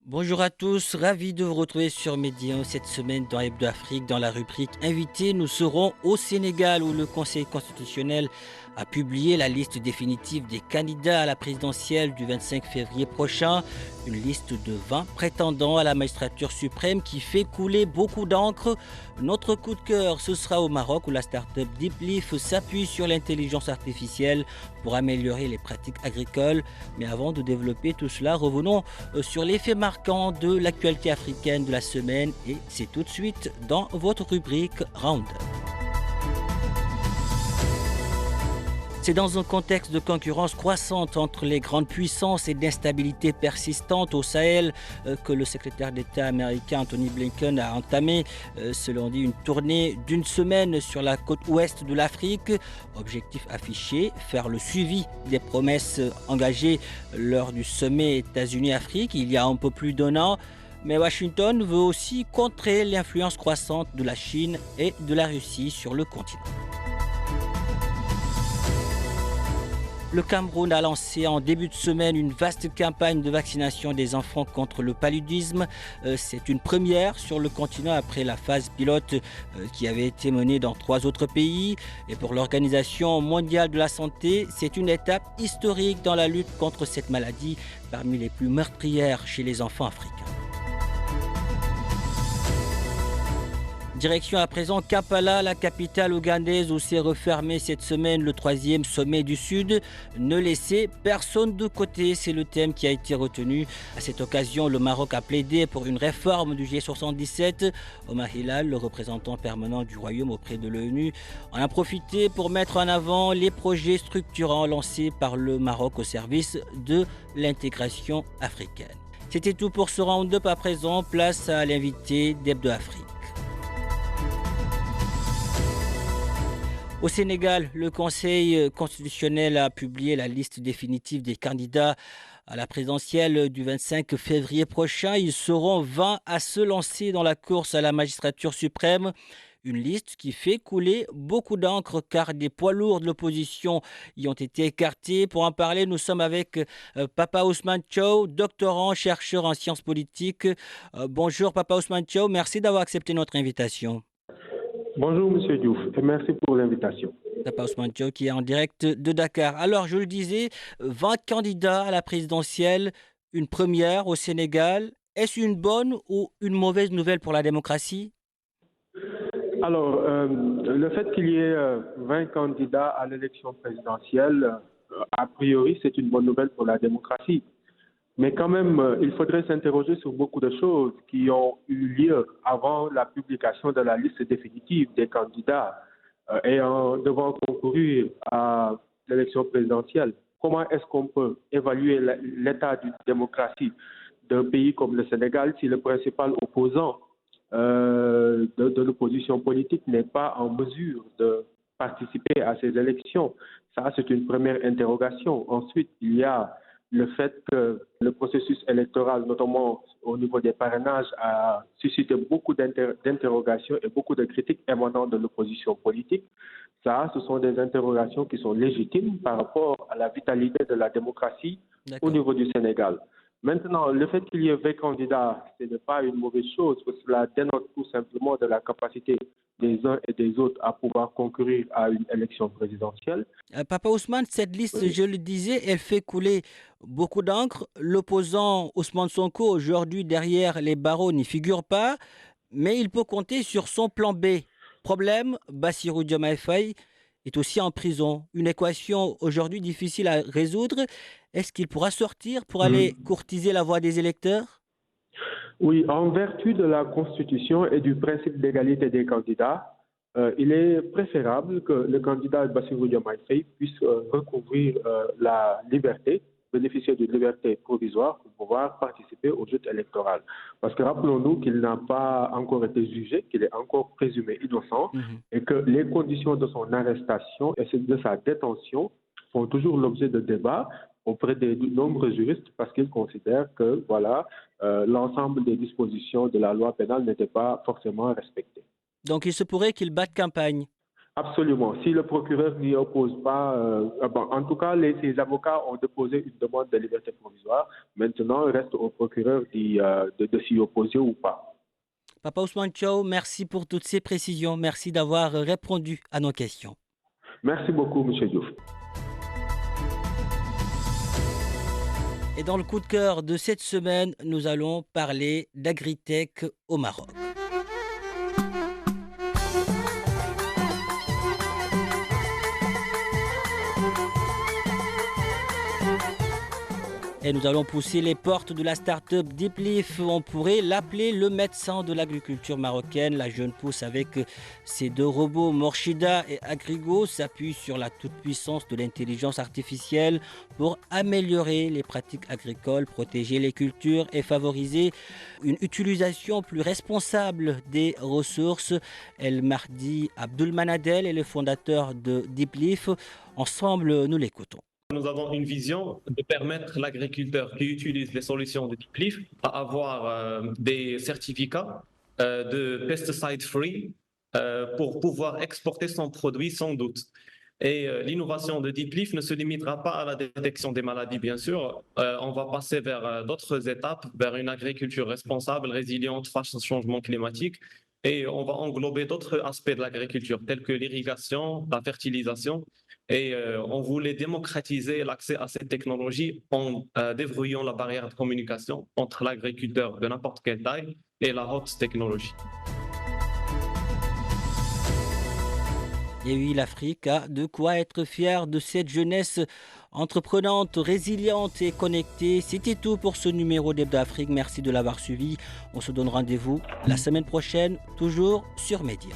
Bonjour à tous, ravi de vous retrouver sur Médian cette semaine dans Hebdo Afrique. Dans la rubrique Invité, nous serons au Sénégal où le Conseil constitutionnel a publié la liste définitive des candidats à la présidentielle du 25 février prochain. Une liste de 20 prétendants à la magistrature suprême qui fait couler beaucoup d'encre. Notre coup de cœur, ce sera au Maroc où la start-up DeepLeaf s'appuie sur l'intelligence artificielle pour améliorer les pratiques agricoles. Mais avant de développer tout cela, revenons sur les faits marquants de l'actualité africaine de la semaine et c'est tout de suite dans votre rubrique Round. C'est dans un contexte de concurrence croissante entre les grandes puissances et d'instabilité persistante au Sahel que le secrétaire d'État américain Anthony Blinken a entamé ce lundi une tournée d'une semaine sur la côte ouest de l'Afrique. Objectif affiché, faire le suivi des promesses engagées lors du sommet États-Unis-Afrique il y a un peu plus d'un an. Mais Washington veut aussi contrer l'influence croissante de la Chine et de la Russie sur le continent. Le Cameroun a lancé en début de semaine une vaste campagne de vaccination des enfants contre le paludisme. C'est une première sur le continent après la phase pilote qui avait été menée dans 3 autres pays. Et pour l'Organisation mondiale de la santé, c'est une étape historique dans la lutte contre cette maladie parmi les plus meurtrières chez les enfants africains. Direction à présent Kampala, la capitale ougandaise où s'est refermé cette semaine le 3e sommet du Sud. Ne laisser personne de côté, c'est le thème qui a été retenu. À cette occasion, le Maroc a plaidé pour une réforme du G77. Omar Hilal, le représentant permanent du Royaume auprès de l'ONU, en a profité pour mettre en avant les projets structurants lancés par le Maroc au service de l'intégration africaine. C'était tout pour ce round-up à présent. Place à l'invité d'Hebdo Afrique. Au Sénégal, le Conseil constitutionnel a publié la liste définitive des candidats à la présidentielle du 25 février prochain. Ils seront 20 à se lancer dans la course à la magistrature suprême. Une liste qui fait couler beaucoup d'encre car des poids lourds de l'opposition y ont été écartés. Pour en parler, nous sommes avec Papa Ousmane Chow, doctorant, chercheur en sciences politiques. Bonjour Papa Ousmane Chow, merci d'avoir accepté notre invitation. Bonjour Monsieur Diouf et merci pour l'invitation. Papa Ousmane Diop qui est en direct de Dakar. Alors, je le disais, 20 candidats à la présidentielle, une première au Sénégal. Est-ce une bonne ou une mauvaise nouvelle pour la démocratie? Alors, le fait qu'il y ait 20 candidats à l'élection présidentielle, a priori, c'est une bonne nouvelle pour la démocratie. Mais quand même, il faudrait s'interroger sur beaucoup de choses qui ont eu lieu avant la publication de la liste définitive des candidats devant concourir à l'élection présidentielle. Comment est-ce qu'on peut évaluer l'état d'une démocratie d'un pays comme le Sénégal si le principal opposant de l'opposition politique n'est pas en mesure de participer à ces élections? Ça, c'est une première interrogation. Ensuite, il y a le fait que le processus électoral, notamment au niveau des parrainages, a suscité beaucoup d'interrogations et beaucoup de critiques émanant de l'opposition politique. Ça, ce sont des interrogations qui sont légitimes par rapport à la vitalité de la démocratie au D'accord. niveau du Sénégal. Maintenant, le fait qu'il y ait 20 candidats, ce n'est pas une mauvaise chose, parce que cela dénote tout simplement de la capacité des uns et des autres à pouvoir concourir à une élection présidentielle. Papa Ousmane, cette liste, Oui. je le disais, elle fait couler beaucoup d'encre. L'opposant Ousmane Sonko, aujourd'hui derrière les barreaux, n'y figure pas, mais il peut compter sur son plan B. Problème, Bassirou Diomaye Faye est aussi en prison. Une équation aujourd'hui difficile à résoudre. Est-ce qu'il pourra sortir pour aller Mhm. courtiser la voix des électeurs? Oui, en vertu de la Constitution et du principe d'égalité des candidats, il est préférable que le candidat Bassirou Diomaye Faye puisse recouvrir la liberté, bénéficier d'une liberté provisoire pour pouvoir participer au jeu électoral. Parce que rappelons-nous qu'il n'a pas encore été jugé, qu'il est encore présumé innocent Mhm. et que les conditions de son arrestation et de sa détention font toujours l'objet de débats auprès de nombreux juristes parce qu'ils considèrent que voilà, l'ensemble des dispositions de la loi pénale n'étaient pas forcément respectées. Donc il se pourrait qu'il batte campagne. Absolument. Si le procureur n'y oppose pas, en tout cas, ces avocats ont déposé une demande de liberté provisoire. Maintenant, il reste au procureur de s'y opposer ou pas. Papa Ousmane Chow, merci pour toutes ces précisions. Merci d'avoir répondu à nos questions. Merci beaucoup, M. Diouf. Et dans le coup de cœur de cette semaine, nous allons parler d'agritech au Maroc. Et nous allons pousser les portes de la start-up Deepleaf. On pourrait l'appeler le médecin de l'agriculture marocaine. La jeune pousse avec ses deux robots Morshida et Agrigo s'appuie sur la toute-puissance de l'intelligence artificielle pour améliorer les pratiques agricoles, protéger les cultures et favoriser une utilisation plus responsable des ressources. El Mahdi Abdulmanadel est le fondateur de Deepleaf. Ensemble, nous l'écoutons. Nous avons une vision de permettre l'agriculteur qui utilise les solutions de Deepleaf à avoir des certificats de pesticide free pour pouvoir exporter son produit sans doute. Et l'innovation de Deepleaf ne se limitera pas à la détection des maladies, bien sûr. On va passer vers d'autres étapes, vers une agriculture responsable, résiliente face au changement climatique. Et on va englober d'autres aspects de l'agriculture, tels que l'irrigation, la fertilisation. Et on voulait démocratiser l'accès à cette technologie en déverrouillant la barrière de communication entre l'agriculteur de n'importe quelle taille et la haute technologie. Et oui, l'Afrique a de quoi être fière de cette jeunesse entreprenante, résiliente et connectée. C'était tout pour ce numéro d'Hebdo Afrique. Merci de l'avoir suivi. On se donne rendez-vous la semaine prochaine, toujours sur Média.